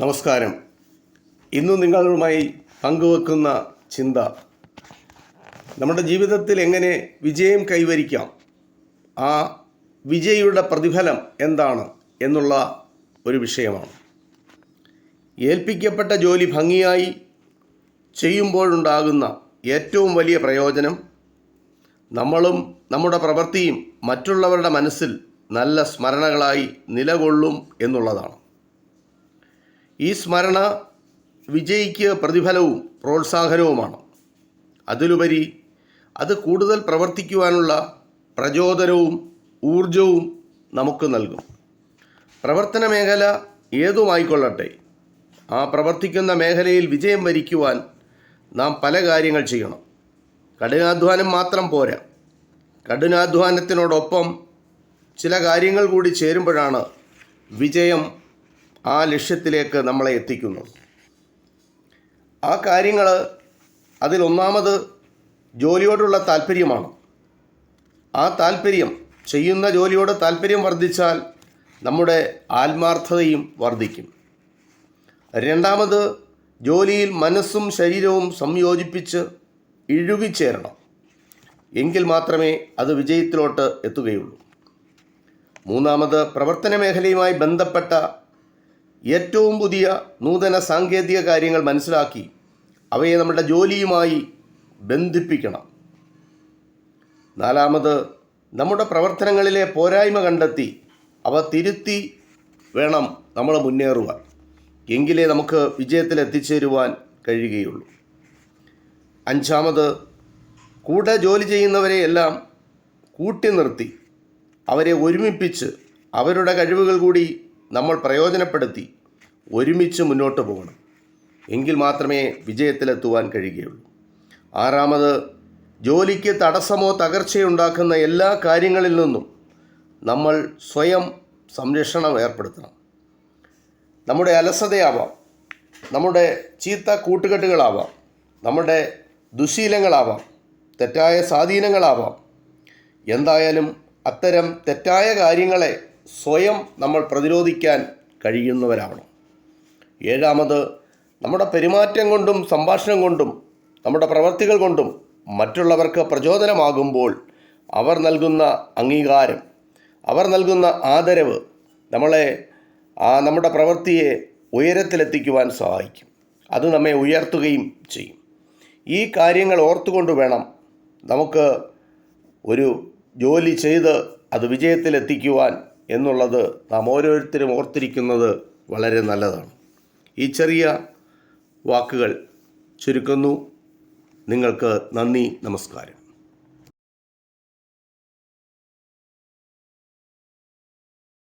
നമസ്കാരം. ഇന്ന് നിങ്ങളുമായി പങ്കുവെക്കുന്ന ചിന്ത നമ്മുടെ ജീവിതത്തിൽ എങ്ങനെ വിജയം കൈവരിക്കാം, ആ വിജയിയുടെ പ്രതിഫലം എന്താണ് എന്നുള്ള ഒരു വിഷയമാണ്. ഏൽപ്പിക്കപ്പെട്ട ജോലി ഭംഗിയായി ചെയ്യുമ്പോഴുണ്ടാകുന്ന ഏറ്റവും വലിയ പ്രയോജനം നമ്മളും നമ്മുടെ പ്രവൃത്തിയും മറ്റുള്ളവരുടെ മനസ്സിൽ നല്ല സ്മരണകളായി നിലകൊള്ളും എന്നുള്ളതാണ്. ഈ സ്മരണ വിജയിക്ക് പ്രതിഫലവും പ്രോത്സാഹനവുമാണ്. അതിലുപരി അത് കൂടുതൽ പ്രവർത്തിക്കുവാനുള്ള പ്രചോദനവും ഊർജവും നമുക്ക് നൽകും. പ്രവർത്തന മേഖല ഏതുമായിക്കൊള്ളട്ടെ, ആ പ്രവർത്തിക്കുന്ന മേഖലയിൽ വിജയം വരിക്കുവാൻ നാം പല കാര്യങ്ങൾ ചെയ്യണം. കഠിനാധ്വാനം മാത്രം പോരാ. കഠിനാധ്വാനത്തിനോടൊപ്പം ചില കാര്യങ്ങൾ കൂടി ചേരുമ്പോഴാണ് വിജയം ആ ലക്ഷ്യത്തിലേക്ക് നമ്മളെ എത്തിക്കുന്നത്. ആ കാര്യങ്ങൾ അതിലൊന്നാമത് ജോലിയോടുള്ള താല്പര്യമാണ്. ആ താല്പര്യം, ചെയ്യുന്ന ജോലിയോട് താല്പര്യം വർദ്ധിച്ചാൽ നമ്മുടെ ആത്മാർത്ഥതയും വർദ്ധിക്കും. രണ്ടാമത് ജോലിയിൽ മനസ്സും ശരീരവും സംയോജിപ്പിച്ച് ഇഴുകിച്ചേരണം. എങ്കിൽ മാത്രമേ അത് വിജയത്തിലോട്ട് എത്തുകയുള്ളൂ. മൂന്നാമത് പ്രവർത്തന മേഖലയുമായി ബന്ധപ്പെട്ട ഏറ്റവും പുതിയ നൂതന സാങ്കേതിക കാര്യങ്ങൾ മനസ്സിലാക്കി അവയെ നമ്മുടെ ജോലിയുമായി ബന്ധിപ്പിക്കണം. നാലാമത് നമ്മുടെ പ്രവർത്തനങ്ങളിലെ പോരായ്മ കണ്ടെത്തി അവ തിരുത്തി വേണം നമ്മൾ മുന്നേറുവാൻ. എങ്കിലേ നമുക്ക് വിജയത്തിൽ എത്തിച്ചേരുവാൻ കഴിയുകയുള്ളൂ. അഞ്ചാമത് കൂടെ ജോലി ചെയ്യുന്നവരെയെല്ലാം കൂട്ടി നിർത്തി അവരെ ഒരുമിപ്പിച്ച് അവരുടെ കഴിവുകൾ കൂടി നമ്മൾ പ്രയോജനപ്പെടുത്തി ഒരുമിച്ച് മുന്നോട്ട് പോകണം. എങ്കിൽ മാത്രമേ വിജയത്തിലെത്തുവാൻ കഴിയുകയുള്ളൂ. ആറാമത് ജോലിക്ക് തടസ്സമോ തകർച്ചയുണ്ടാക്കുന്ന എല്ലാ കാര്യങ്ങളിൽ നിന്നും നമ്മൾ സ്വയം സംരക്ഷണം ഏർപ്പെടുത്തണം. നമ്മുടെ അലസതയാവാം, നമ്മുടെ ചീത്ത കൂട്ടുകെട്ടുകളാവാം, നമ്മുടെ ദുശീലങ്ങളാവാം, തെറ്റായ സ്വാധീനങ്ങളാവാം. എന്തായാലും അത്തരം തെറ്റായ കാര്യങ്ങളെ സ്വയം നമ്മൾ പ്രതിരോധിക്കാൻ കഴിയുന്നവരാവണം. ഏഴാമത് നമ്മുടെ പെരുമാറ്റം കൊണ്ടും സംഭാഷണം കൊണ്ടും നമ്മുടെ പ്രവർത്തികൾ കൊണ്ടും മറ്റുള്ളവർക്ക് പ്രചോദനമാകുമ്പോൾ അവർ നൽകുന്ന അംഗീകാരം, അവർ നൽകുന്ന ആദരവ് നമ്മളെ നമ്മുടെ പ്രവൃത്തിയെ ഉയരത്തിലെത്തിക്കുവാൻ സഹായിക്കും. അത് നമ്മെ ഉയർത്തുകയും ചെയ്യും. ഈ കാര്യങ്ങൾ ഓർത്തുകൊണ്ട് വേണം നമുക്ക് ഒരു ജോലി ചെയ്ത് അത് വിജയത്തിലെത്തിക്കുവാൻ എന്നുള്ളത് നാം ഓരോരുത്തരും ഓർത്തിരിക്കുന്നത് വളരെ നല്ലതാണ്. ഈ ചെറിയ വാക്കുകൾ ചുരുക്കുന്നു. നിങ്ങൾക്ക് നന്ദി, നമസ്കാരം.